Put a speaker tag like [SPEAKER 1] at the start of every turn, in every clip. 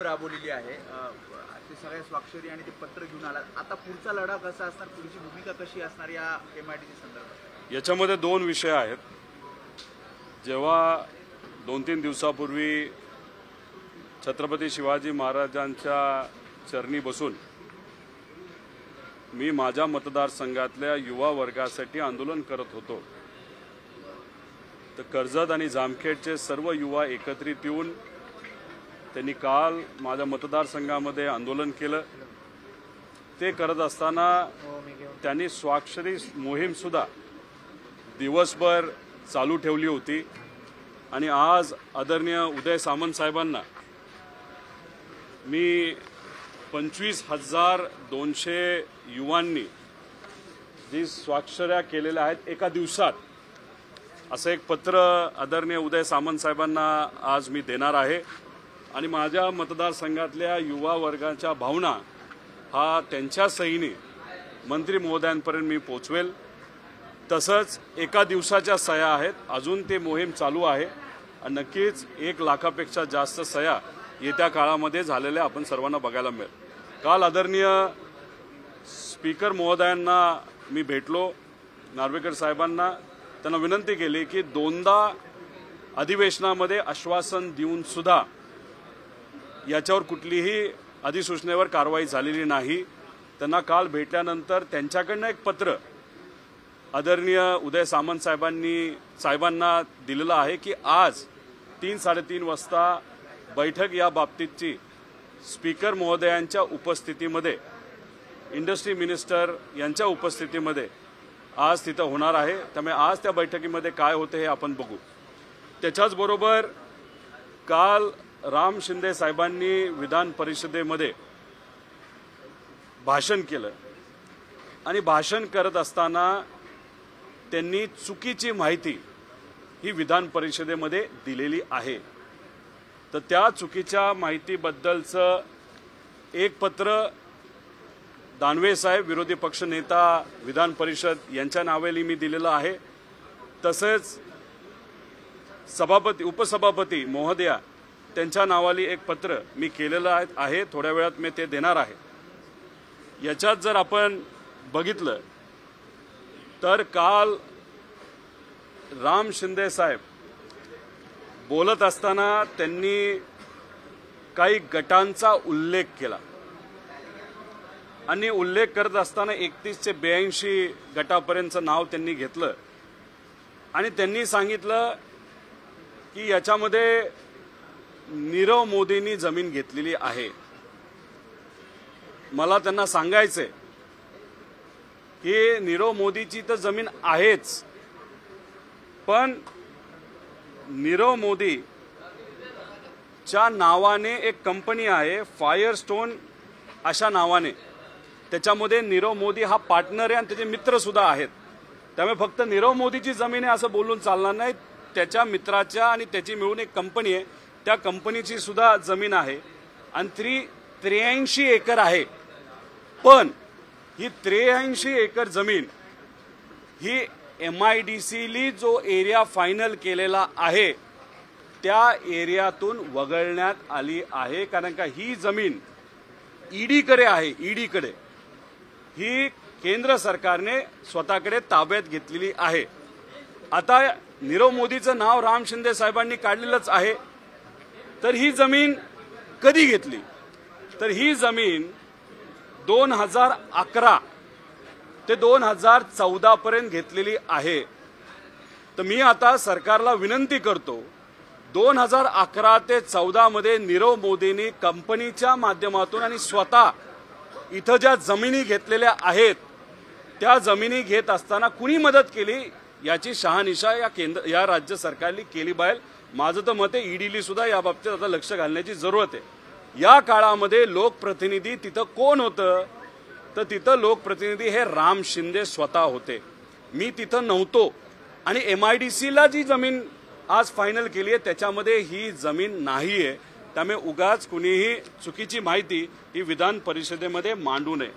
[SPEAKER 1] राबवलेली आहे ते सगळ्या स्वाक्षरी आणि ते पत्र घेऊन आला। आता पुढचा लढा कसा असणार, पुढची भूमिका कशी असणार या MIDC संदर्भात?
[SPEAKER 2] याच्यामध्ये दोन विषय आहेत। जेव्हा 2-3 दिवसापूर्वी छत्रपती शिवाजी महाराजांच्या चरणी बसून मी माझ्या मतदारसंघातल्या युवा वर्गासाठी आंदोलन करत होतो, तर कर्जत आणि जामखेडचे सर्व युवा एकत्रित येऊन त्यांनी काल माझ्या मतदारसंघामध्ये आंदोलन केलं। ते करत असताना त्यांनी स्वाक्षरी मोहीम सुद्धा दिवसभर चालू ठेवली होती आणि आज आदरणीय उदय सामंत साहेबांना मी 25,200 युवांनी जी स्वाक्षऱ्या केलेल्या आहेत एका दिवसात, असं एक पत्र आदरणीय उदय सामंत साहेबांना आज मी देणार आहे आणि माझ्या मतदारसंघातल्या युवा वर्गाच्या भावना हा त्यांच्या सहीने मंत्री महोदयांपर्यंत मी पोचवेल। तसंच एका दिवसाच्या सह्या आहेत, अजून ते मोहीम चालू आहे आणि नक्कीच 1 लाखापेक्षा जास्त सह्या येत्या काळामध्ये झालेल्या आपण सर्वांना बघायला मिळेल। काल आदरणीय स्पीकर महोदयांना मी भेटलो, नार्वेकर साहेबांना त्यांना विनंती केली की 2दा अधिवेशनामध्ये आश्वासन देऊन सुद्धा याच्यावर कुठलीही अधिसूचनेवर कारवाई झालेली नाही। त्यांना काल भेटल्यानंतर त्यांच्याकडनं एक पत्र आदरणीय उदय सामंत साहेबांना दिलेलं आहे की आज 3-3:30 वाजता बैठक या बाबतीतची स्पीकर महोदयांच्या उपस्थितीमध्ये, इंडस्ट्री मिनिस्टर यांच्या उपस्थितीमध्ये आज तिथं होणार आहे। त्यामुळे आज त्या बैठकीमध्ये काय होते हे आपण बघू। त्याच्याच बरोबर काल राम शिंदे साहेबांनी विधान परिषदेमध्ये भाषण केलं आणि भाषण करत असताना त्यांनी चुकीची माहिती ही विधान परिषदेमध्ये दिलेली आहे। तर त्या चुकीच्या माहितीबद्दलचं एक पत्र दानवे साहेब, विरोधी पक्ष नेता विधान परिषद यांच्या नावाने मी दिलेलं आहे। तसेच उपसभापती महोदया त्यांच्या नावाली एक पत्र मी केलेलं आहे, थोड्या वेळात मी ते देणार आहे। याच्यात जर आपण बघितलं तर काल राम शिंदे साहेब बोलत असताना त्यांनी काही गटांचा उल्लेख केला आणि उल्लेख करत असताना 31 ते 82 गटापर्यंतचं नाव त्यांनी घेतलं आणि त्यांनी सांगितलं की याच्यामध्ये नीरव मोदींनी जमीन घेतलेली आहे। मला त्यांना सांगायचंय की नीरव मोदीची तर जमीन आहेच, पण नीरव मोदीच्या नावाने एक कंपनी आहे फायरस्टोन अशा नावाने, त्याच्यामध्ये नीरव मोदी हा पार्टनर आहे आणि त्याचे मित्र सुद्धा आहेत। त्यामुळे फक्त नीरव मोदीची जमीन आहे असं बोलून चालणार नाही। त्याच्या मित्राच्या आणि त्याची मिळून एक कंपनी आहे, त्या कंपनीची सुद्धा जमीन आहे आणि 83 एकर आहे। पण ही 83 एकर जमीन ही MIDCली जो एरिया फायनल केलेला आहे त्या एरियातून वगळण्यात आली आहे, कारण का ही जमीन ईडीकडे आहे। ईडीकडे ही केंद्र सरकारने स्वतःकडे ताब्यात घेतलेली आहे। आता नीरव मोदीचं नाव राम शिंदे साहेबांनी काढलेलंच आहे, तर ही जमीन कधी घेतली? तर ही जमीन 2011 ते 2014 पर्यंत घेतलेली आहे। तर मी आता सरकारला विनंती करतो, 2011 ते 14 मध्ये नीरव मोदींनी कंपनीच्या माध्यमातून आणि स्वतः इथं ज्या जमिनी घेतलेल्या आहेत त्या जमिनी घेत असताना कुणी मदत केली याची शहानिशा या राज्य सरकारने केली पाहिजे। माझं तर मत आहे ईडीली सुद्धा या बाबतीत आता लक्ष घालण्याची जरूरत आहे। या काळामध्ये लोकप्रतिनिधी तिथं कोण होतं? तर तिथं लोकप्रतिनिधी हे राम शिंदे स्वतः होते। मी तिथं नव्हतो आणि MIDCला जी जमीन आज फायनल केली आहे त्याच्यामध्ये ही जमीन नाहीये। त्यामुळे उगाच कुणीही चुकीची माहिती ही विधान परिषदेमध्ये मांडू नये।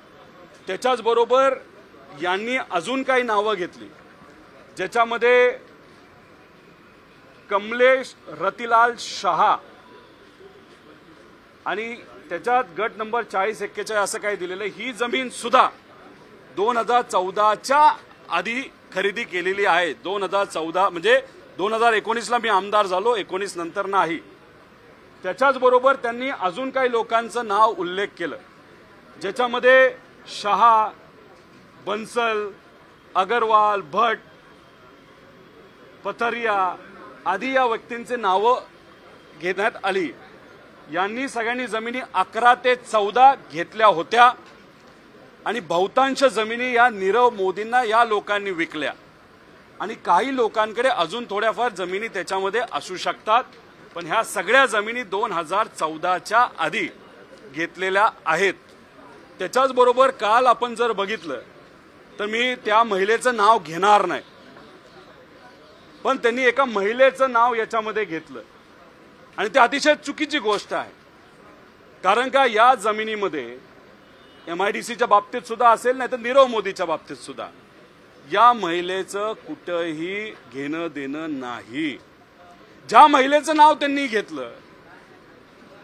[SPEAKER 2] त्याच्याच बरोबर यांनी अजून काही नावं घेतली ज्याच्यामध्ये कमलेश रतिलाल शाह आणि त्याच्यात गट नंबर 40-41 असं काही दिलेलं आहे. ही जमीन सुद्धा 2014च्या आधी खरेदी केलेली आहे. 2014 म्हणजे 2019ला मी आमदार झालो, 19 नंतर नाही. त्याच्याच बरोबर त्यांनी अजून काही लोकांचं नाव उल्लेख केलं, ज्याच्यामध्ये शहा, बन्सल, अगरवाल, भट, पथरिया आदी या व्यक्तींचे नावं घेण्यात आली. यांनी सगळ्यांनी जमिनी 11 ते 14 घेतल्या होत्या आणि बहुतांश जमिनी या नीरव मोदींना या लोकांनी विकल्या आणि काही लोकांकडे अजून थोड्याफार जमिनी त्याच्यामध्ये असू शकतात. पण ह्या सगळ्या जमिनी 2014च्या आधी घेतलेल्या आहेत. त्याच्याच बरोबर काल आपण जर बघितलं तर मी त्या महिलेचं नाव घेणार नाही, पण त्यांनी एका महिलेचं नाव याच्यामध्ये घेतलं आणि ते अतिशय चुकीची गोष्ट आहे. कारण का या जमिनीमध्ये MIDCच्या बाबतीत सुद्धा असेल, नाही तर नीरव मोदीच्या बाबतीत सुद्धा या महिलेचं कुठंही घेणं देणं नाही. ज्या महिलेचं नाव त्यांनी घेतलं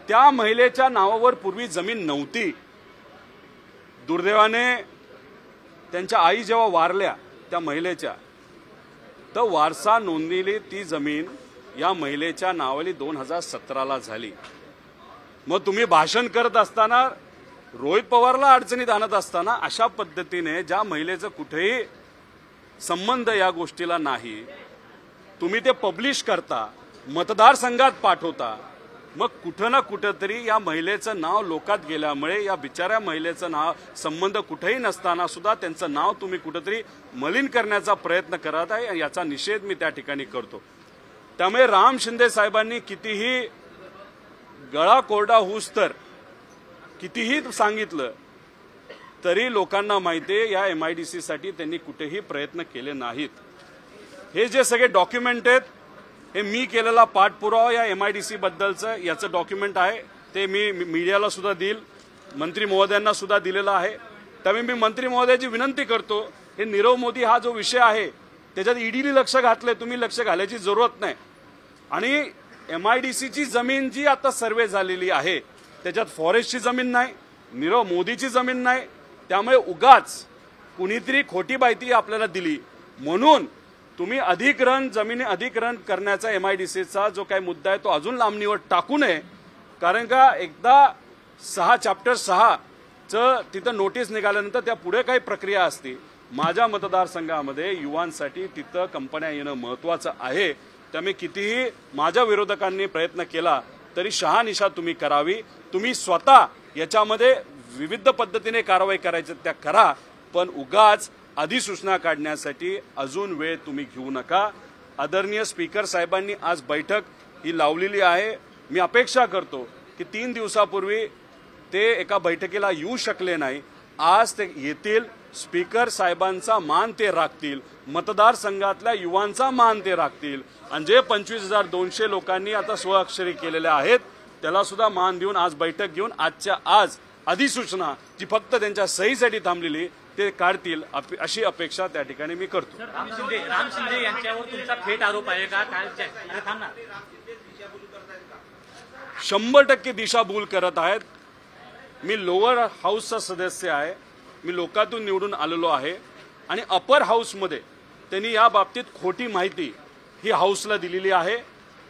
[SPEAKER 2] त्या महिलेच्या नावावर पूर्वी जमीन नव्हती. दुर्दैवाने त्यांच्या आई जेव्हा वारल्या त्या महिलेच्या, तर वारसा नोंदलेली ती जमीन या महिलेच्या नावाली 2017ला झाली. मग तुम्ही भाषण करत असताना, रोहित पवारला अडचणीत आणत असताना अशा पद्धतीने ज्या महिलेचं कुठेही संबंध या गोष्टीला नाही, तुम्ही ते पब्लिश करता, मतदारसंघात पाठवता, मग कुठं ना कुठंतरी या महिलेचं नाव लोकात गेल्यामुळे या बिचाऱ्या महिलेचं नाव संबंध कुठेही नसताना सुद्धा त्यांचं नाव तुम्ही कुठंतरी मलिन करण्याचा प्रयत्न करत आहे. याचा निषेध मी त्या ठिकाणी करतो. त्यामुळे राम शिंदे साहेबांनी कितीही गळा कोरडा होऊस तर कितीही सांगितलं तरी लोकांना माहिती आहे या MIDC साठी त्यांनी कुठेही प्रयत्न केले नाहीत. हे जे सगळे डॉक्युमेंट आहेत हे मी केलेला पाठपुरावा या MIDC बद्दलचं याचं डॉक्युमेंट आहे. ते मी मीडियाला सुद्धा देईल, मंत्री महोदयांना सुद्धा दिलेलं आहे. त्यामुळे मी मंत्री महोदयाची विनंती करतो, हे नीरव मोदी हा जो विषय आहे त्याच्यात ईडीने लक्ष घातलंय, तुम्ही लक्ष घालायची जरूरत नाही. आणि MIDCची जमीन जी आता सर्वे झालेली आहे त्याच्यात फॉरेस्टची जमीन नाही, नीरव मोदीची जमीन नाही. त्यामुळे उगाच कुणीतरी खोटी माहिती आपल्याला दिली म्हणून तुम्ही जमिनी अधिग्रहण करण्याचा MIDCचा जो काही मुद्दा आहे तो अजून लांबणीवर टाकू नये. कारण का एकदा चॅप्टर 6चं तिथं नोटीस निघाल्यानंतर त्या पुढे काही प्रक्रिया असते. माझ्या मतदारसंघामध्ये युवांसाठी तिथं कंपन्या येणं महत्वाचं आहे. त्यामुळे कितीही माझ्या विरोधकांनी प्रयत्न केला तरी शहानिशा तुम्ही करावी. तुम्ही स्वतः याच्यामध्ये विविध पद्धतीने कारवाई करायची त्या करा, पण उगाच अधिसूचना काढण्यासाठी अजून वेळ तुम्ही घेऊ नका. आदरणीय स्पीकर साहेबांनी आज बैठक ही लावलेली आहे. मी अपेक्षा करतो की 3 दिवसापूर्वी ते एका बैठकीला येऊ शकले नाही, आज ते येतील. स्पीकर साहेबांचा मान ते राखतील, मतदारसंघातल्या युवांचा मान ते राखतील आणि जे 25,200 लोकांनी आता स्वअक्षरी केलेल्या आहेत त्याला सुद्धा मान देऊन आज बैठक घेऊन आजच्या आज अधिसूचना जी फक्त त्यांच्या सहीसाठी थांबलेली ते काढतील अशी अपेक्षा त्या ठिकाणी मी करतो.
[SPEAKER 3] राम शिंदे यांच्यावर तुमचा थेट आरोप आहे का?
[SPEAKER 2] 100% दिशाभूल करत आहेत. मी लोअर हाऊसचा सदस्य आहे, मी लोकातून निवडून आलेलो आहे आणि अपर हाऊसमध्ये त्यांनी या बाबतीत खोटी माहिती ही हाऊसला दिलेली आहे.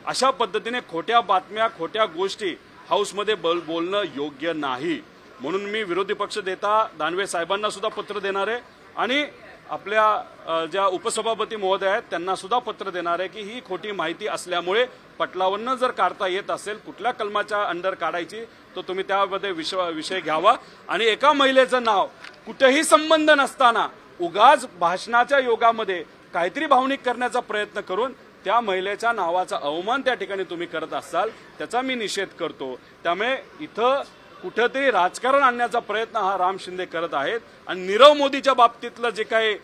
[SPEAKER 2] अशा पद्धतीने खोट्या बातम्या, खोट्या गोष्टी हाऊसमध्ये बोलणं योग्य नाही. म्हणून मी विरोधी पक्ष नेता दानवे साहेबांना सुद्धा पत्र देणार आहे आणि आपल्या ज्या उपसभापती महोदय आहेत त्यांना सुद्धा पत्र देणार आहे की ही खोटी माहिती असल्यामुळे पटलावरनं जर काढता येत असेल, कुठल्या कलमाच्या अंडर काढायची तो तुम्ही त्यामध्ये विषय घ्यावा. आणि एका महिलेचं नाव कुठेही संबंध नसताना उगाच भाषणाच्या योगामध्ये काहीतरी भावनिक करण्याचा प्रयत्न करून त्या महिलेच्या नावाचा अवमान त्या ठिकाणी तुम्ही करत असाल त्याचा मी निषेध करतो. त्यामुळे इथं कुठेतरी राजकारण आणण्याचा प्रयत्न हा राम शिंदे करत आहेत आणि नीरव मोदीच्या बाबतीतलं जे काही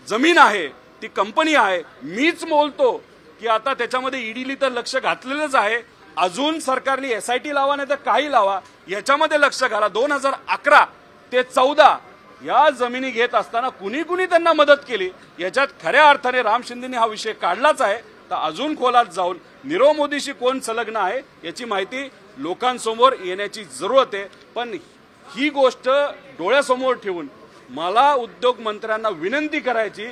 [SPEAKER 2] जमीन आहे ती कंपनी आहे, मीच बोलतो की आता त्याच्यामध्ये ईडीली तर लक्ष घातलेलंच आहे. अजून सरकारने SIT लावा नाही तर काही लावा, याच्यामध्ये लक्ष घाला. 2011 ते 14 या जमिनी घेत असताना कुणी त्यांना मदत केली याच्यात खऱ्या अर्थाने राम शिंदेने हा विषय काढलाच आहे. तर अजून खोलात जाऊन नीरव मोदीशी कोण संलग्न आहे याची माहिती लोकांसमोर येण्याची जरूरत आहे। पण ही गोष्ट डोळ्यासमोर ठेवून मला उद्योग मंत्र्यांना विनंती करायची,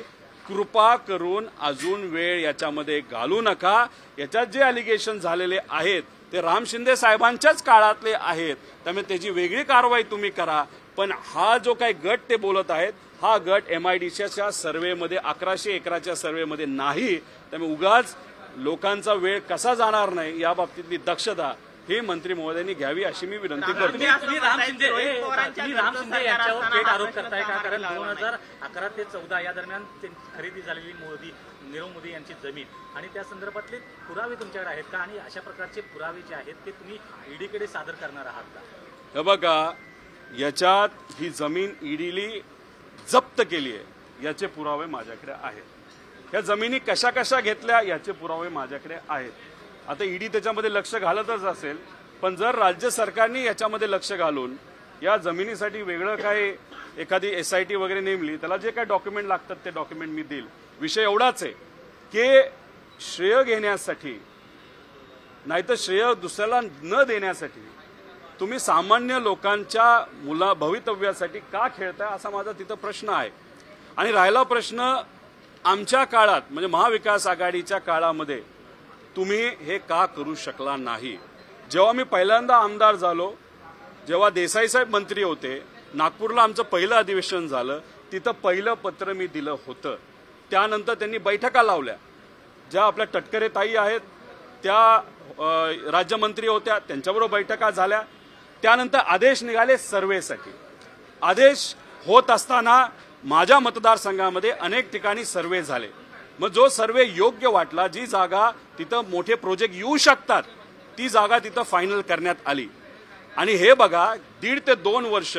[SPEAKER 2] कृपा करून अजून वेळ याच्यामध्ये घालू नका। याच्यात जे अलिगेशन झालेले आहेत ते राम शिंदे साहेबांच्याच काळातले आहेत, त्यामुळे त्याची वेगळी कारवाई तुम्ही करा। पण हा जो काही गट ते बोलत आहेत, हा गट MIDCच्या सर्व्हेमध्ये 1100 एकराच्या सर्व्हेमध्ये नाही, त्यामुळे उगाच लोकांचा वेळ कसा जाणार नाही या बाबतीतली दक्षता हे मंत्री महोदयांनी घ्यावी अशी मी विनंती करतो।
[SPEAKER 3] तुम्ही राम शिंदे यांच्यावर थेट आरोप करताय का? कारण 2011 ते 14 या दरम्यान खरेदी झालेली नीरव मोदी यांची जमीन आणि त्या संदर्भातले पुरावे तुमच्याकडे आहेत का? आणि अशा प्रकारचे पुरावे जे आहेत ते तुम्ही ईडीकडे सादर करणार आहात का?
[SPEAKER 2] हे बघा, याच्यात ही जमीन ईडीली जप्त केली आहे याचे पुरावे माझ्याकडे आहेत। या जमिनी कशा कशा घेतल्या याचे पुरावे माझ्याकडे आहेत। आता ईडी त्याच्यामध्ये लक्ष घालतच असेल, पण जर राज्य सरकारने याच्यामध्ये लक्ष घालून या जमिनीसाठी वेगळं काय एखादी SIT वगैरे नेमली, त्याला जे काय डॉक्युमेंट लागतात ते डॉक्युमेंट मी देईल। विषय एवढाच आहे की श्रेय घेण्यासाठी नाहीतर श्रेय दुसऱ्याला न देण्यासाठी तुम्ही सामान्य लोकांच्या भवितव्यासाठी का खेळताय असा माझा तिथं प्रश्न आहे। आणि राहिला प्रश्न आमच्या काळात म्हणजे महाविकास आघाडीच्या काळामध्ये तुम्ही हे का करू शकला नाही? जेव्हा मी पहिल्यांदा आमदार झालो, जेव्हा देसाई साहेब मंत्री होते, नागपूरला आमचं पहिलं अधिवेशन झालं, तिथं पहिलं पत्र मी दिलं होतं। त्यानंतर त्यांनी बैठका लावल्या, ज्या आपल्या टटकरे ताई आहेत त्या राज्यमंत्री होत्या, त्यांच्याबरोबर बैठका झाल्या। त्यानंतर आदेश निघाले सर्व्हेसाठी। आदेश होत असताना माझ्या मतदारसंघामध्ये अनेक ठिकाणी सर्व्हे झाले। मग जो सर्वे योग्य वाटला, जी जागा तिथं मोठे प्रोजेक्ट येऊ शकतात ती जागा तिथं फायनल करण्यात आली। आणि हे बघा, 1.5 ते 2 वर्ष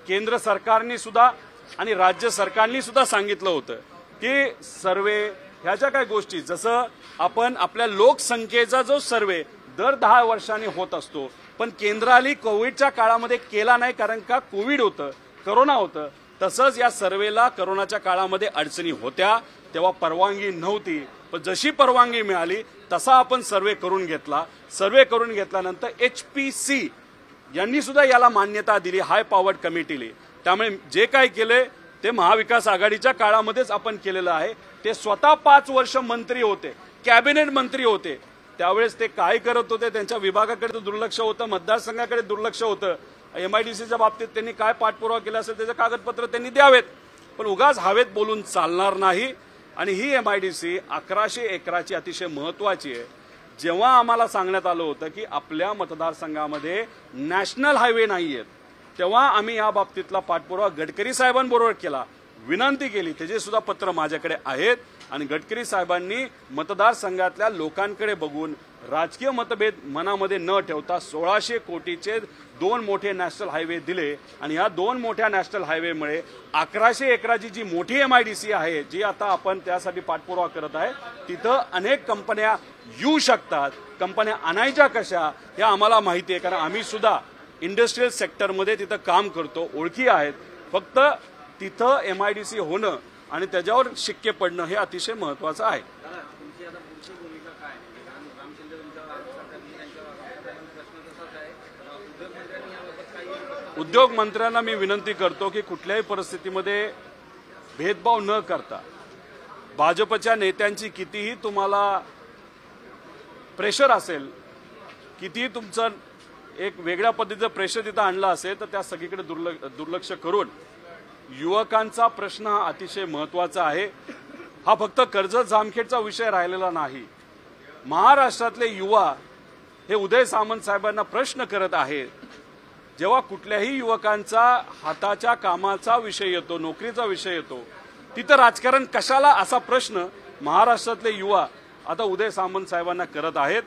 [SPEAKER 2] केंद्र सरकारने सुद्धा आणि राज्य सरकारने सुद्धा सांगितलं होतं की सर्वे ह्या ज्या काही गोष्टी, जसं आपण आपल्या लोकसंख्येचा जो सर्वे दर 10 वर्षांनी होत असतो, पण केंद्राने कोविडच्या काळामध्ये केला नाही कारण का कोविड होतं, करोना होतं। तसंच या सर्वेला करोनाच्या काळामध्ये अडचणी होत्या, तेव्हा परवानगी नव्हती, पण जशी परवानगी मिळाली तसा आपण सर्वे करून घेतला। सर्वे करून घेतल्यानंतर HPC यांनी सुद्धा याला मान्यता दिली, हाय पॉवर्ड कमिटीने। त्यामुळे जे काय केले ते महाविकास आघाडीच्या काळामध्येच आपण केलेलं आहे। ते स्वतः 5 वर्ष मंत्री होते, कॅबिनेट मंत्री होते, त्यावेळेस ते काय करत होते? त्यांच्या विभागाकडे दुर्लक्ष होतं, मतदारसंघाकडे दुर्लक्ष होतं। MIDCच्या बाबतीत त्यांनी काय पाठपुरावा केला असेल त्याचे कागदपत्र त्यांनी द्यावेत, पण उगाच हवेत बोलून चालणार नाही। आणि ही MIDC 1100 एकराची अतिशय महत्वाची आहे। जेव्हा आम्हाला सांगण्यात आलं होतं की आपल्या मतदारसंघामध्ये नॅशनल हायवे नाही आहेत, तेव्हा आम्ही या बाबतीतला पाठपुरावा गडकरी साहेबांबरोबर केला, विनंती केली, त्याचे सुद्धा पत्र माझ्याकडे आहेत। आणि गडकरी साहेबांनी मतदारसंघातल्या लोकांकडे बघून राजकीय मतभेद मनामध्ये न ठेवता 1600 कोटीचे 2 मोठे नॅशनल हायवे दिले। आणि या 2 मोठ्या नॅशनल हायवेमुळे 1100 एकराची जी मोठी MIDC आहे, जी आता आपण त्यासाठी पाठपुरावा करत आहे, तिथं अनेक कंपन्या येऊ शकतात। कंपन्या आणायच्या कशा हे आम्हाला माहिती आहे, कारण आम्ही सुद्धा इंडस्ट्रियल सेक्टरमध्ये तिथं काम करतो, ओळखी आहेत। फक्त तिथं MIDC होणं आणि त्याच्यावर शिक्के पडणं हे अतिशय महत्वाचं आहे। उद्योग मंत्र्यांना मी विनंती करतो की कुठल्याही परिस्थितीमध्ये भेदभाव न करता, भाजपच्या नेत्यांची कितीही तुम्हाला प्रेशर असेल, कितीही तुमचं एक वेगळ्या पद्धतीचं प्रेशर तिथं आणलं असेल, तर त्या सगळीकडे दुर्लक्ष करून युवकांचा प्रश्न हा अतिशय महत्वाचा आहे। हा फक्त कर्जत जामखेडचा विषय राहिलेला नाही। महाराष्ट्रातले युवा हे उदय सामंत साहेबांना प्रश्न करत आहेत। जेव्हा कुठल्याही युवकांचा हाताच्या कामाचा विषय येतो, नोकरीचा विषय येतो, तिथं राजकारण कशाला असा प्रश्न महाराष्ट्रातले युवा आता उदय सामंत साहेबांना करत आहेत।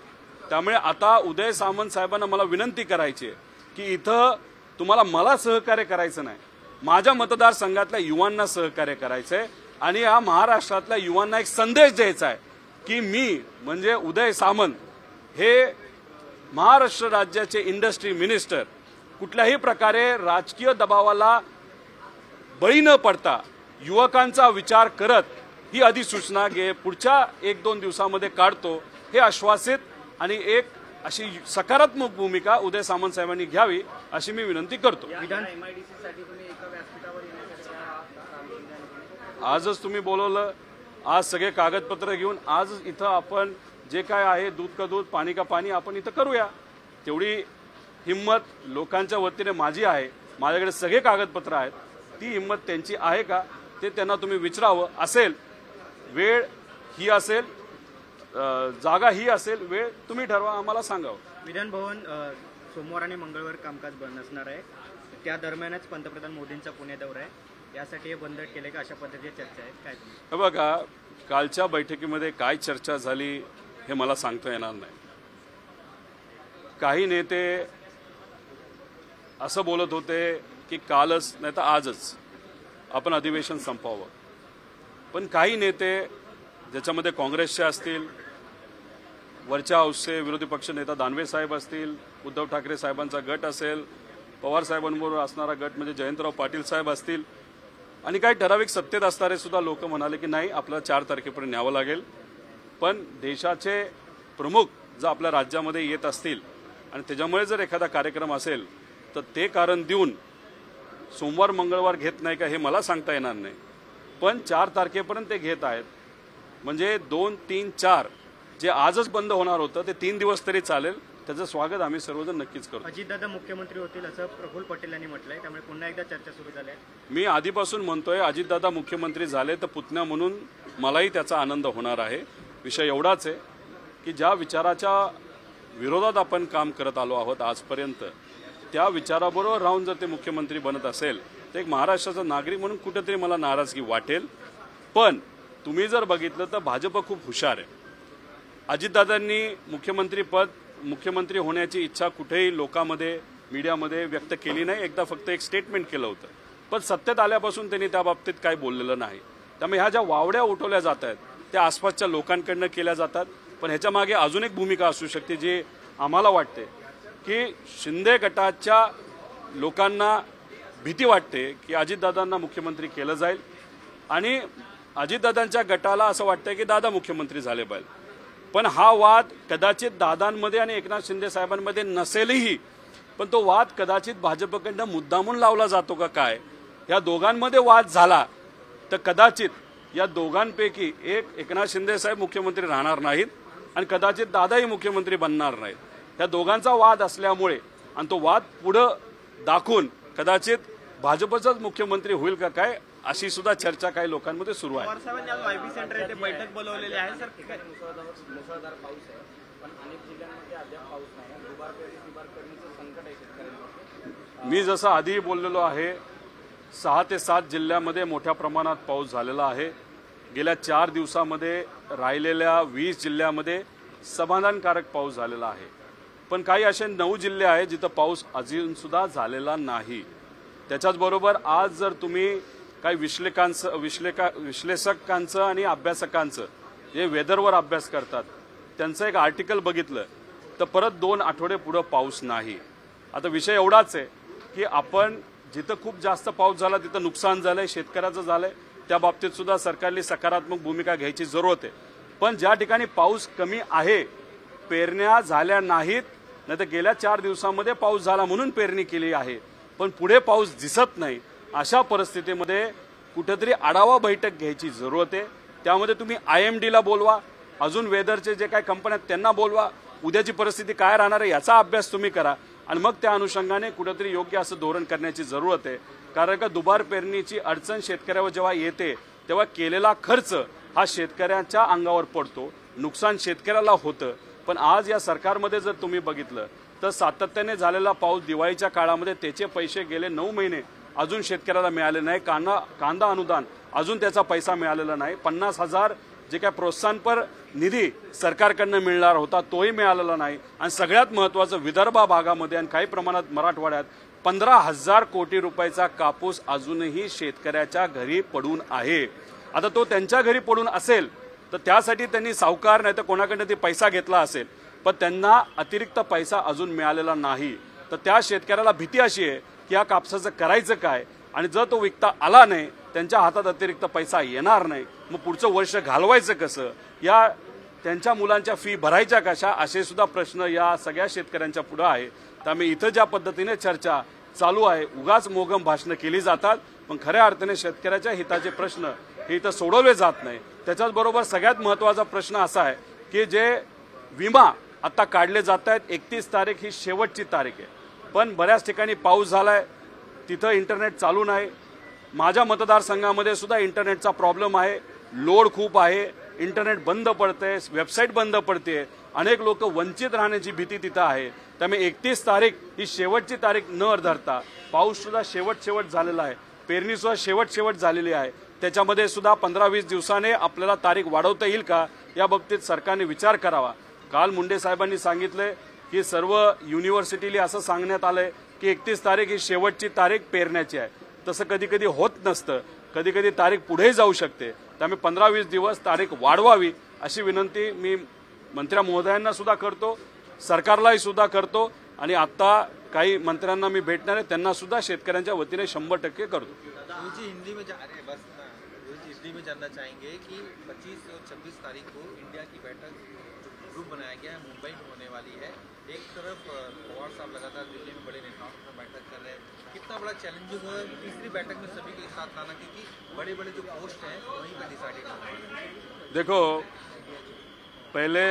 [SPEAKER 2] त्यामुळे आता उदय सामंत साहेबांना मला विनंती करायची आहे की इथं तुम्हाला मला सहकार्य करायचं नाही, माझ्या मतदारसंघातल्या युवांना सहकार्य करायचंय। आणि या महाराष्ट्रातल्या युवांना एक संदेश द्यायचा आहे की मी म्हणजे उदय सामंत हे महाराष्ट्र राज्याचे इंडस्ट्री मिनिस्टर, कुठल्याही प्रकारे राजकीय दबावाला बळी न पडता युवकांचा विचार करत ही अधिसूचना पुढच्या 1-2 दिवसामध्ये काढतो, हे आश्वासित आणि एक अशी सकारात्मक भूमिका उदय सामंत साहेबांनी घ्यावी अशी मी विनंती करतो. आजच तुम्ही बोलवलं, आज सगळे कागदपत्र घेऊन आज इथं आपण जे काय आहे दूध का दूध पाणी का पाणी आपण इथं करूया. तेवढी हिंमत लोकांच्या वतीने माझी आहे. माझ्याकडे सगळे कागदपत्र आहेत. ती हिंमत त्यांची आहे का ते त्यांना तुम्ही विचारावं. असेल वेळ ही असेल, जागा ही असेल, वेळ तुम्ही ठरवा, आम्हाला सांगावं.
[SPEAKER 4] विधान भवन सोमवार आणि मंगळवार कामकाज बंद असणार आहे. त्या दरम्यानच पंतप्रधान मोदींचा पुणे दौरा आहे. यासाठी हे बंद केले का, अशा पद्धतीची चर्चा आहे काय?
[SPEAKER 2] हे बघा, कालच्या बैठकीमध्ये काय चर्चा झाली हे मला सांगता येणार नाही. काही नेते असं बोलत होते की कालच नाही तर आजच आपण अधिवेशन संपवावं. पण काही नेते ज्याच्यामध्ये काँग्रेसचे असतील, वरच्या हाऊसचे विरोधी पक्ष नेता दानवे साहेब असतील, उद्धव ठाकरे साहेबांचा गट असेल, पवार साहेबांबरोबर असणारा गट म्हणजे जयंतराव पाटील साहेब असतील, आणि काही ठराविक सत्तेत असणारे सुद्धा लोक म्हणाले की नाही, आपल्याला 4 तारखेपर्यंत न्यावं लागेल. पण देशाचे प्रमुख जर आपल्या राज्यामध्ये येत असतील आणि त्याच्यामुळे जर एखादा कार्यक्रम असेल तर ते कारण देऊन सोमवार मंगळवार घेत नाही का हे मला सांगता येणार नाही. पण 4 तारखेपर्यंत ते घेत आहेत. म्हणजे 2, 3, 4 जे आजच बंद होणार होतं ते 3 दिवस तरी चालेल. त्याचं स्वागत आम्ही सर्वजण नक्कीच करतो.
[SPEAKER 4] अजितदादा मुख्यमंत्री होतील असं प्रफुल्ल पटेल यांनी म्हटलंय, त्यामुळे पुन्हा एकदा चर्चा सुरू झाली आहे.
[SPEAKER 2] मी आधीपासून म्हणतोय अजितदादा मुख्यमंत्री झाले तर पुतण्या म्हणून मलाही त्याचा आनंद होणार आहे. विषय एवढाच आहे की ज्या विचाराच्या विरोधात आपण काम करत आलो आहोत आजपर्यंत, त्या विचाराबरोबर राहून जर ते मुख्यमंत्री बनत असेल तर एक महाराष्ट्राचा नागरिक म्हणून कुठेतरी मला नाराजगी वाटेल. पण तुम्ही जर बघितलं तर भाजप खूप हुशार आहे. अजितदादांनी मुख्यमंत्री होण्याची इच्छा कुठेही लोकांमध्ये मीडियामध्ये व्यक्त केली नाही. एकदा फक्त एक स्टेटमेंट केलं होतं. पण सत्तेत आल्यापासून त्यांनी त्या बाबतीत काही बोललेलं नाही. त्यामुळे ह्या ज्या वावड्या उठवल्या जात आहेत त्या आसपासच्या लोकांकडनं केल्या जातात. पण ह्याच्या मागे अजून एक भूमिका असू शकते जी आम्हाला वाटते की शिंदे गटाच्या लोकांना भीती वाटते की अजितदादांना मुख्यमंत्री केलं जाईल आणि अजितदादांच्या गटाला असं वाटतं की दादा मुख्यमंत्री झाले पाहिजे. पण हा वाद कदाचित दादांमध्ये आणि एकनाथ शिंदे साहेबांमध्ये नसेलही, पण तो वाद कदाचित भाजपकडनं मुद्दामून लावला जातो का काय. या दोघांमध्ये वाद झाला तर कदाचित या दोघांपैकी एकनाथ शिंदे साहेब मुख्यमंत्री राहणार नाहीत आणि कदाचित दादाही मुख्यमंत्री बनणार नाहीत. या दोघांचा वाद असल्यामुळे आणि तो वाद पुढं दाखवून कदाचित भाजपचाच मुख्यमंत्री होईल का काय अशी सुद्धा चर्चा काही लोकांमध्ये सुरू आहे.
[SPEAKER 1] सेंटर येथे बैठक बोलवलेली आहे सर.
[SPEAKER 4] मुसळधार पाऊस आहे पण अनेक जिल्ह्यांमध्ये अद्याप पाऊस नाही. दुबार पेरणीचं संकट आहे शेतकऱ्यांवर.
[SPEAKER 2] मी जसं आधी बोललेलो आहे, 6 ते 7 जिल्ह्यामध्ये मोठ्या प्रमाणात पाऊस झालेला आहे. गेल्या 4 दिवसामध्ये राहिलेल्या 20 जिल्ह्यामध्ये समाधानकारक पाऊस झालेला आहे. पण काही असे 9 जिल्हे आहेत जिथं पाऊस अजून सुद्धा झालेला नाही. त्याच्याचबरोबर आज जर तुम्ही काही विश्लेषकांचं आणि अभ्यासकांचं जे वेदरवर अभ्यास करतात त्यांचं एक आर्टिकल बघितलं तर परत 2 आठवडे पुढं पाऊस नाही. आता विषय एवढाच आहे की आपण जिथं खूप जास्त पाऊस झाला तिथं नुकसान झालंय, शेतकऱ्याचं झालंय, त्या बाबतीत सुद्धा सरकारने सकारात्मक भूमिका घ्यायची जरूरत आहे. पण ज्या ठिकाणी पाऊस कमी आहे, पेरण्या झाल्या नाहीत, नाही तर गेल्या 4 दिवसामध्ये पाऊस झाला म्हणून पेरणी केली आहे पण पुढे पाऊस दिसत नाही, अशा परिस्थितीमध्ये कुठेतरी आढावा बैठक घ्यायची जरूरत आहे. त्यामध्ये तुम्ही IMDला बोलवा, अजून वेदरचे जे काही कंपन्या आहेत त्यांना बोलवा, उद्याची परिस्थिती काय राहणार आहे याचा अभ्यास तुम्ही करा आणि मग त्या अनुषंगाने कुठेतरी योग्य असं धोरण करण्याची जरूरत आहे. कारण का दुबार पेरणीची अडचण शेतकऱ्यावर जेव्हा येते तेव्हा केलेला खर्च हा शेतकऱ्यांच्या अंगावर पडतो, नुकसान शेतकऱ्याला होतं. पण आज या सरकारमध्ये जर तुम्ही बघितलं तर सातत्याने झालेला पाऊस दिवाळीच्या काळामध्ये त्याचे पैसे गेले 9 महिने अजून शेतकऱ्याला मिळाले नाही. कांदा अनुदान अजून त्याचा पैसा मिळालेला नाही. 50,000 जे काय प्रोत्साहनपर निधी सरकारकडनं मिळणार होता तोही मिळालेला नाही. आणि सगळ्यात महत्त्वाचं विदर्भ भागामध्ये आणि काही प्रमाणात मराठवाड्यात 15,000 कोटी रुपयाचा कापूस अजूनही शेतकऱ्याच्या घरी पडून आहे. आता तो त्यांच्या घरी पडून असेल तर त्यासाठी त्यांनी सावकार नाही तर कोणाकडनं ते पैसा घेतला असेल, पण त्यांना अतिरिक्त पैसा अजून मिळालेला नाही. तर त्या शेतकऱ्याला भीती अशी आहे की या कापसाचं करायचं काय आणि जर तो विकता आला नाही, त्यांच्या हातात अतिरिक्त पैसा येणार नाही, मग पुढचं वर्ष घालवायचं कसं. या त्यांच्या मुलांच्या फी भरायच्या कशा, असे सुद्धा प्रश्न या सगळ्या शेतकऱ्यांच्या पुढे आहे. त्यामुळे इथं ज्या पद्धतीने चर्चा चालू आहे, उगाच मोगम भाषणं केली जातात, पण खऱ्या अर्थाने शेतकऱ्याच्या हिताचे प्रश्न हे इथं सोडवले जात नाही. त्याच्याचबरोबर सगळ्यात महत्त्वाचा प्रश्न असा आहे की जे विमा आता काढले जात आहेत, 31 तारीख ही शेवटची तारीख आहे, पण बऱ्याच ठिकाणी पाऊस झालाय, तिथं इंटरनेट चालू नाही. माझ्या मतदारसंघामध्ये सुद्धा इंटरनेटचा प्रॉब्लेम आहे, लोड खूप आहे, इंटरनेट बंद पडते, वेबसाईट बंद पडते, अनेक लोक वंचित राहण्याची भीती तिथं आहे. त्यामुळे 31 तारीख ही शेवटची तारीख न धरता पाऊस सुद्धा शेवट झालेला आहे, पेरणी सुद्धा शेवट झालेली आहे, त्याच्यामध्ये सुद्धा 15-20 दिवसाने आपल्याला तारीख वाढवता येईल का, या बाबतीत सरकारने विचार करावा. काल मुंडे साहेबांनी सांगितले की सर्व युनिव्हर्सिटीला असं सांगण्यात आलंय की 31 तारीख ही शेवटची तारीख पेरण्याची आहे. तसं कधी कधी होत नसतं, कधी कधी तारीख पुढे जाऊ शकते. त्यामुळे 15-20 दिवस तारीख वाढवावी अशी विनंती मी मंत्री महोदयांना सुद्धा करतो, सरकारलाही सुद्धा करतो, आणि आता काही मंत्र्यांना मी भेटणार आहे, त्यांना सुद्धा शेतकऱ्यांच्या वतीने 100% करतो.
[SPEAKER 5] हिंदी में जानना चाहेंगे कि 25 और 26 तारीख को इंडिया की बैठक ग्रुप बनाया गया है, मुंबई में होने वाली है. एक तरफ पवार साहब लगातार दिल्ली में बड़े नेताओं से बैठक कर रहे हैं, कितना बड़ा चैलेंजिंग होगा तीसरी बैठक में सभी के साथ लाना, क्योंकि बड़े बड़े जो पोस्ट हैं वहीं पर डिसाइडेड होगा.
[SPEAKER 2] देखो, पहले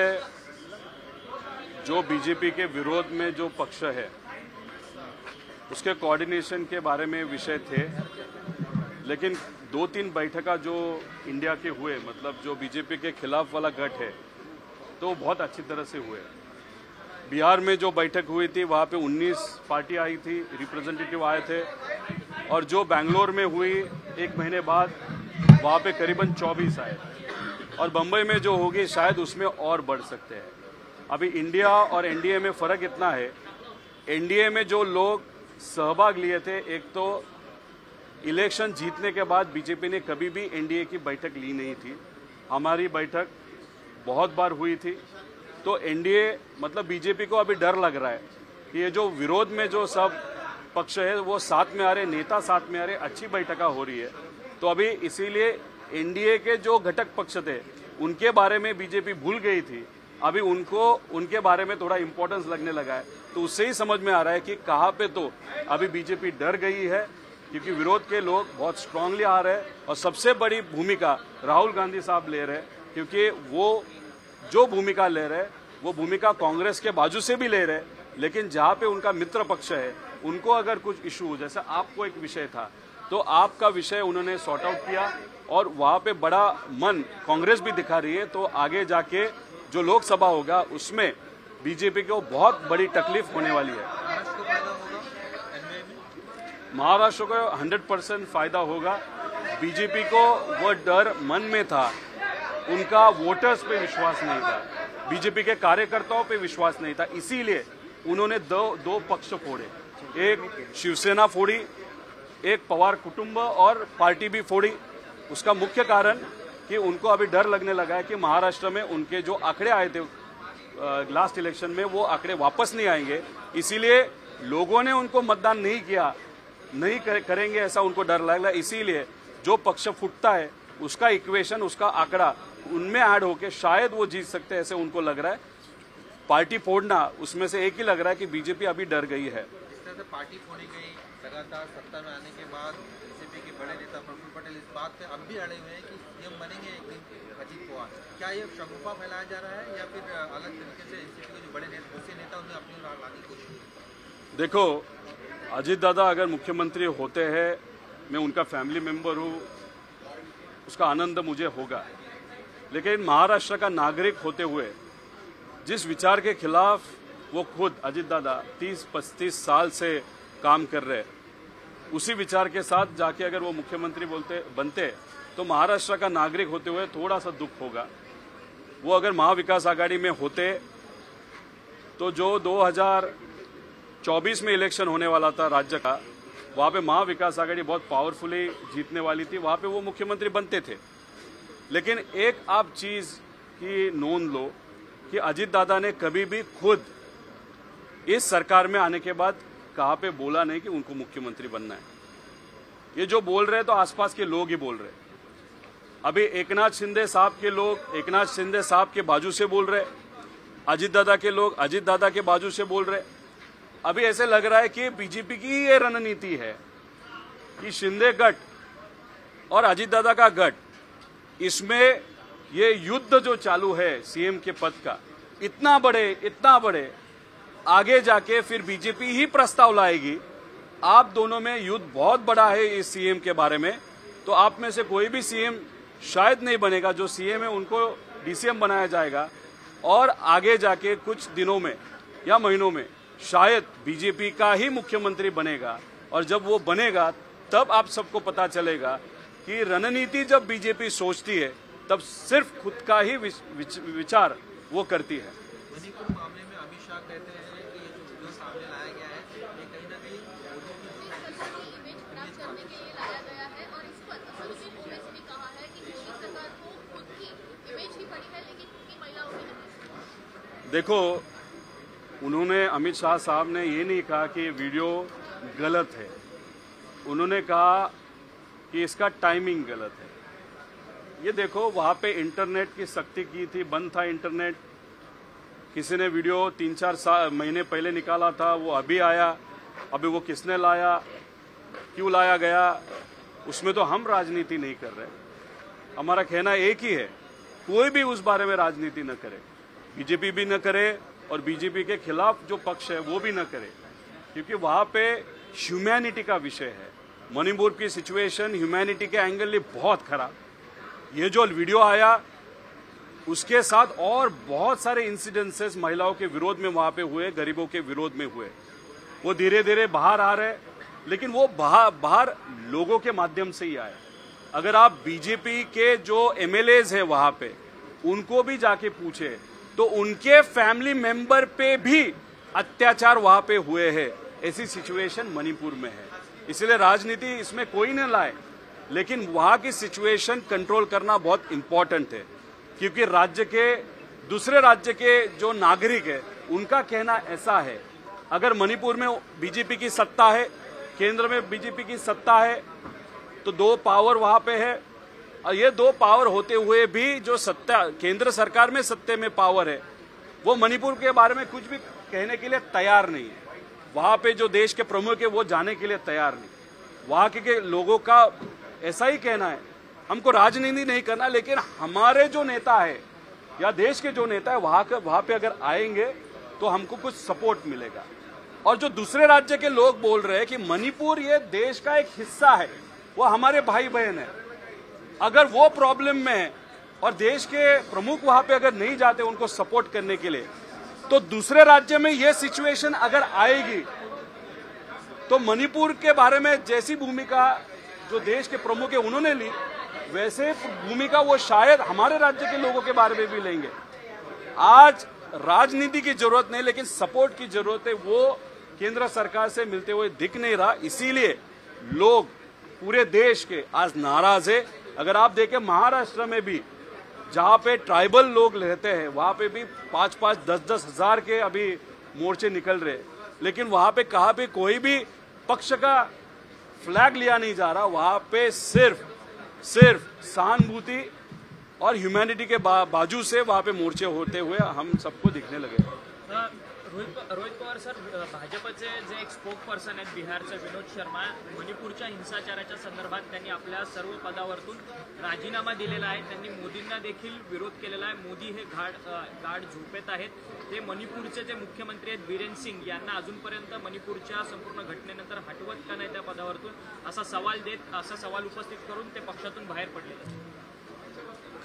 [SPEAKER 2] जो बीजेपी के विरोध में जो पक्ष है उसके कोऑर्डिनेशन के बारे में विषय थे, लेकिन 2-3 बैठका जो इंडिया के हुए, मतलब जो बीजेपी के खिलाफ वाला गठ है, तो बहुत अच्छी तरह से हुए. बिहार में जो बैठक हुई थी वहाँ पे 19 पार्टी आई थी, रिप्रेजेंटेटिव आए थे, और जो बेंगलोर में हुई 1 महीने बाद वहाँ पे करीबन 24 आए, और बम्बई में जो होगी शायद उसमें और बढ़ सकते हैं. अभी इंडिया और एनडीए में फ़र्क इतना है, एनडीए में जो लोग सहभाग लिए थे, एक तो इलेक्शन जीतने के बाद बीजेपी ने कभी भी एनडीए की बैठक ली नहीं थी. हमारी बैठक बहुत बार हुई थी. तो एनडीए मतलब बीजेपी को अभी डर लग रहा है कि ये जो विरोध में जो सब पक्ष है वो साथ में आ रहे, नेता साथ में आ रहे, अच्छी बैठका हो रही है. तो अभी इसीलिए एनडीए के जो घटक पक्ष थे उनके बारे में बीजेपी भूल गई थी, अभी उनको उनके बारे में थोड़ा इंपॉर्टेंस लगने लगा है. तो उससे ही समझ में आ रहा है कि कहाँ पे तो अभी बीजेपी डर गई है, क्योंकि विरोध के लोग बहुत स्ट्रांगली आ रहे हैं, और सबसे बड़ी भूमिका राहुल गांधी साहब ले रहे हैं, क्योंकि वो जो भूमिका ले रहे हैं वो भूमिका कांग्रेस के बाजू से भी ले रहे हैं, लेकिन जहाँ पे उनका मित्र पक्ष है उनको अगर कुछ इशू, जैसे आपको एक विषय था तो आपका विषय उन्होंने सॉर्ट आउट किया, और वहाँ पे बड़ा मन कांग्रेस भी दिखा रही है. तो आगे जाके जो लोकसभा होगा उसमें बीजेपी को बहुत बड़ी तकलीफ होने वाली है. महाराष्ट्र को 100% फायदा होगा. बीजेपी को वो डर मन में था, उनका वोटर्स पे विश्वास नहीं था, बीजेपी के कार्यकर्ताओं पे विश्वास नहीं था, इसीलिए उन्होंने दो पक्ष फोड़े, एक शिवसेना फोड़ी, एक पवार कुटुंब और पार्टी भी फोड़ी. उसका मुख्य कारण कि उनको अभी डर लगने लगा है कि महाराष्ट्र में उनके जो आंकड़े आए थे लास्ट इलेक्शन में वो आंकड़े वापस नहीं आएंगे, इसीलिए लोगों ने उनको मतदान नहीं किया, नहीं करेंगे ऐसा उनको डर लगा. इसीलिए जो पक्ष फूटता है उसका इक्वेशन, उसका आंकड़ा उनमें ऐड होके शायद वो जीत सकते हैं, ऐसे उनको लग रहा है. पार्टी फोड़ना उसमें से एक ही लग रहा है कि बीजेपी अभी डर गई है.
[SPEAKER 5] इस तरह से पार्टी फोड़ी गई, लगातार सत्ता में आने के बाद बीजेपी के बड़े नेता प्रफुल्ल पटेल इस बात पे अब भी अड़े हुए हैं कि सीएम बनेंगे एक दिन अजीत पवार. क्या ये शगुफा फैलाया जा रहा है, या फिर अलग तरीके से एनसीपी के जो बड़े नेता उन्हें अपनी ओर लाने की कोशिश?
[SPEAKER 2] देखो, अजीत दादा अगर मुख्यमंत्री होते हैं, मैं उनका फैमिली मेंबर हूँ, उसका आनंद मुझे होगा, लेकिन महाराष्ट्र का नागरिक होते हुए जिस विचार के खिलाफ वो खुद अजीत दादा 30-35 साल से काम कर रहे, उसी विचार के साथ जाके अगर वो मुख्यमंत्री बनते तो महाराष्ट्र का नागरिक होते हुए थोड़ा सा दुख होगा. वो अगर महाविकास आघाड़ी में होते तो जो 2024 में इलेक्शन होने वाला था राज्य का, वहाँ पे महाविकास आघाड़ी बहुत पावरफुली जीतने वाली थी, वहाँ पे वो मुख्यमंत्री बनते थे. लेकिन एक आप चीज की नोंद लो कि अजीत दादा ने कभी भी खुद इस सरकार में आने के बाद कहाँ पे बोला नहीं कि उनको मुख्यमंत्री बनना है. ये जो बोल रहे हैं तो आसपास के लोग ही बोल रहे हैं. अभी एकनाथ शिंदे साहब के लोग एकनाथ शिंदे साहब के बाजू से बोल रहे, अजीत दादा के लोग अजीत दादा के बाजू से बोल रहे। अभी ऐसे लग रहा है कि बीजेपी की ये रणनीति है कि शिंदे गट और अजीत दादा का गट, इसमें ये युद्ध जो चालू है सीएम के पद का, इतना बड़े आगे जाके फिर बीजेपी ही प्रस्ताव लाएगी। आप दोनों में युद्ध बहुत बड़ा है इस सीएम के बारे में, तो आप में से कोई भी सीएम शायद नहीं बनेगा। जो सीएम है उनको डीसीएम बनाया जाएगा और आगे जाके कुछ दिनों में या महीनों में शायद बीजेपी का ही मुख्यमंत्री बनेगा। और जब वो बनेगा तब आप सबको पता चलेगा कि रणनीति जब बीजेपी सोचती है तब सिर्फ खुद का ही विचार वो करती है।
[SPEAKER 5] मणिपुर मामले में अमित शाह कहते हैं कि ये जो वीडियो सामने लाया गया है ये कहीं ना कहीं
[SPEAKER 6] इमेज खराब करने के लिए लाया गया है और इस पर सुशील ओवैसी ने कहा है कि मोदी सरकार को खुद की इमेज ही पड़ी है लेकिन उनकी महिलाओं की नहीं।
[SPEAKER 2] देखो, उन्होंने अमित शाह साहब ने ये नहीं कहा कि वीडियो गलत है, उन्होंने कहा कि इसका टाइमिंग गलत है। ये देखो, वहां पे इंटरनेट की सख्ती की थी, बंद था इंटरनेट। किसी ने वीडियो 3-4 महीने पहले निकाला था, वो अभी आया। अभी वो किसने लाया, क्यों लाया गया, उसमें तो हम राजनीति नहीं कर रहे। हमारा कहना एक ही है, कोई भी उस बारे में राजनीति न करे, बीजेपी भी न करे और बीजेपी के खिलाफ जो पक्ष है वो भी न करे, क्योंकि वहां पे ह्यूमैनिटी का विषय है। मणिपुर की सिचुएशन ह्यूमैनिटी के एंगल में बहुत खराब। ये जो वीडियो आया उसके साथ और बहुत सारे इंसिडेंसेस महिलाओं के विरोध में वहां पे हुए, गरीबों के विरोध में हुए। वो धीरे धीरे बाहर आ रहे, लेकिन वो बाहर लोगों के माध्यम से ही आए। अगर आप बीजेपी के जो एमएलएज हैं वहां पे उनको भी जाके पूछे तो उनके फैमिली मेंबर पे भी अत्याचार वहां पे हुए हैं। ऐसी सिचुएशन मणिपुर में है, इसलिए राजनीति इसमें कोई न लाए, लेकिन वहां की सिचुएशन कंट्रोल करना बहुत इंपॉर्टेंट है, क्योंकि राज्य के दूसरे राज्य के जो नागरिक है उनका कहना ऐसा है, अगर मणिपुर में बीजेपी की सत्ता है, केंद्र में बीजेपी की सत्ता है, तो 2 पावर वहां पे है। और ये 2 पावर होते हुए भी जो सत्ता केंद्र सरकार में सत्ते में पावर है वो मणिपुर के बारे में कुछ भी कहने के लिए तैयार नहीं है। वहां पे जो देश के प्रमुख है वो जाने के लिए तैयार नहीं। वहां के लोगों का ऐसा ही कहना है, हमको राजनीति नहीं करना, लेकिन हमारे जो नेता है या देश के जो नेता है वहां पे अगर आएंगे तो हमको कुछ सपोर्ट मिलेगा। और जो दूसरे राज्य के लोग बोल रहे हैं कि मणिपुर ये देश का एक हिस्सा है, वो हमारे भाई बहन है, अगर वो प्रॉब्लम में है और देश के प्रमुख वहां पे अगर नहीं जाते उनको सपोर्ट करने के लिए, तो दूसरे राज्य में ये सिचुएशन अगर आएगी तो मणिपुर के बारे में जैसी भूमिका जो देश के प्रमुख है उन्होंने ली, वैसे भूमिका वो शायद हमारे राज्य के लोगों के बारे में भी लेंगे। आज राजनीति की जरूरत नहीं, लेकिन सपोर्ट की जरूरत है, वो केंद्र सरकार से मिलते हुए दिख नहीं रहा। इसीलिए लोग पूरे देश के आज नाराज है। अगर आप देखें महाराष्ट्र में भी जहां पे ट्राइबल लोग रहते हैं वहां पे भी 5-5, 10-10 हजार के अभी मोर्चे निकल रहे, लेकिन वहां पे कहाँ पे कोई भी पक्ष का फ्लैग लिया नहीं जा रहा। वहां पे सिर्फ सहानुभूति और ह्यूमैनिटी के बाजू से वहां पे मोर्चे होते हुए हम सबको दिखने लगे।
[SPEAKER 7] रोहित पवार सर, भाजपचे जे एक स्पोक पर्सन आहेत बिहारचे विनोद शर्मा, मणिपूरच्या हिंसाचाराच्या संदर्भात त्यांनी आपल्या सर्व पदावरतून राजीनामा दिलेला आहे। त्यांनी मोदींना देखील विरोध केलेला आहे। मोदी हे गाढ झोपेत आहेत। ते मणिपूरचे जे मुख्यमंत्री आहेत बीरेन सिंग यांना अजूनपर्यंत मणिपूरच्या संपूर्ण घटनेनंतर हटवत का नाही त्या पदावरतून असा सवाल उपस्थित करून ते पक्षातून बाहेर पडले।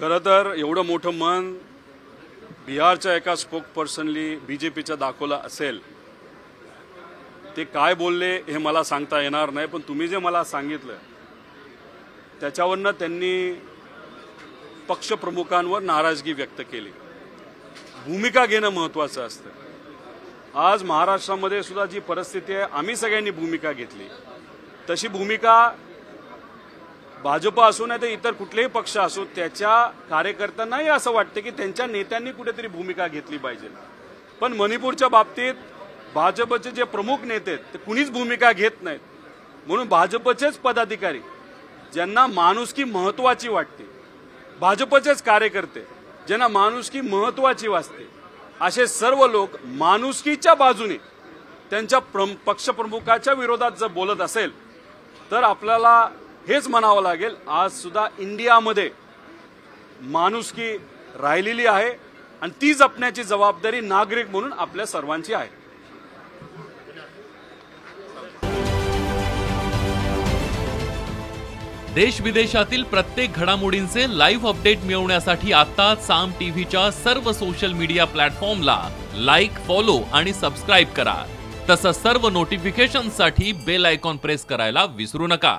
[SPEAKER 2] खरं तर एवढं मोठं मन बिहारच्या एका स्पोक पर्सनली बीजेपीचा दाखवला असेल, ते काय बोलले हे मला सांगता येणार नाही, पण तुम्ही जे मला सांगितलं त्याच्यावरनं त्यांनी पक्षप्रमुखांवर नाराजगी व्यक्त केली। भूमिका घेणं महत्त्वाचं असतं। आज महाराष्ट्रामध्ये सुद्धा जी परिस्थिती आहे, आम्ही सगळ्यांनी भूमिका घेतली, तशी भूमिका भाजप असो नाही तर इतर कुठलेही पक्ष असो त्याच्या कार्यकर्त्यांनाही असं वाटतं की त्यांच्या नेत्यांनी कुठेतरी भूमिका घेतली पाहिजे। पण मणिपूरच्या बाबतीत भाजपचे जे प्रमुख नेते आहेत ते कुणीच भूमिका घेत नाहीत, म्हणून भाजपचेच पदाधिकारी ज्यांना माणुसकी महत्त्वाची वाटते भाजपचेच कार्यकर्ते ज्यांना माणुसकी महत्वाची वाटते असे सर्व लोक माणुसकीच्या बाजूने त्यांच्या पक्षप्रमुखाच्या विरोधात जर बोलत असेल तर आपल्याला हेच म्हणावं लागेल, आज सुद्धा इंडियामध्ये माणुसकी राहिलेली आहे आणि ती जपण्याची जबाबदारी नागरिक म्हणून आपल्या सर्वांची आहे.
[SPEAKER 8] देश विदेशातील प्रत्येक घडामोडींचे लाईव्ह अपडेट मिळवण्यासाठी आता साम टीव्हीच्या सर्व सोशल मीडिया प्लॅटफॉर्मला लाईक, फॉलो आणि सबस्क्राईब करा. तसंच सर्व नोटिफिकेशनसाठी बेल आयकॉन प्रेस करायला विसरू नका.